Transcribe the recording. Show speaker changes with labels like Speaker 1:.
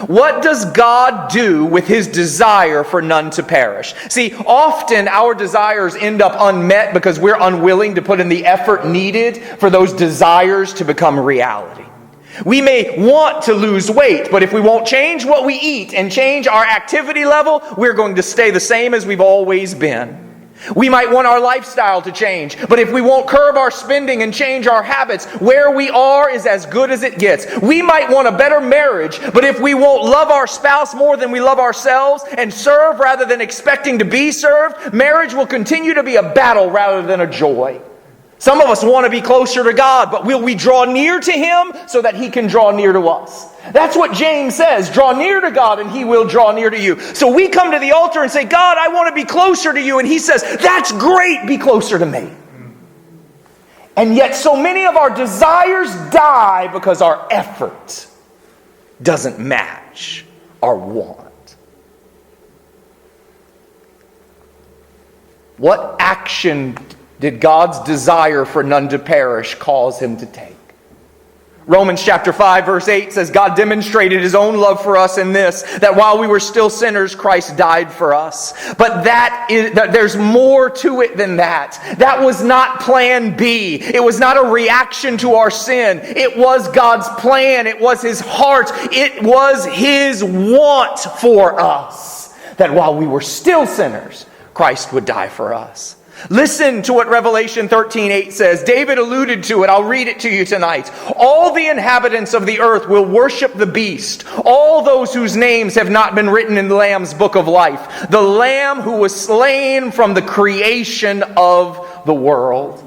Speaker 1: What does God do with his desire for none to perish? See, often our desires end up unmet because we're unwilling to put in the effort needed for those desires to become reality. We may want to lose weight, but if we won't change what we eat and change our activity level, we're going to stay the same as we've always been. We might want our lifestyle to change, but if we won't curb our spending and change our habits, where we are is as good as it gets. We might want a better marriage, but if we won't love our spouse more than we love ourselves and serve rather than expecting to be served, marriage will continue to be a battle rather than a joy. Some of us want to be closer to God, but will we draw near to Him so that He can draw near to us? That's what James says. Draw near to God and He will draw near to you. So we come to the altar and say, God, I want to be closer to you. And He says, that's great, be closer to me. And yet so many of our desires die because our effort doesn't match our want. What action did God's desire for none to perish cause him to take? Romans chapter 5 verse 8 says, God demonstrated His own love for us in this, that while we were still sinners, Christ died for us. But there's more to it than that. That was not plan B. It was not a reaction to our sin. It was God's plan. It was His heart. It was His want for us, that while we were still sinners, Christ would die for us. Listen to what Revelation 13:8 says. David alluded to it. I'll read it to you tonight. All the inhabitants of the earth will worship the beast, all those whose names have not been written in the Lamb's book of life, the Lamb who was slain from the creation of the world.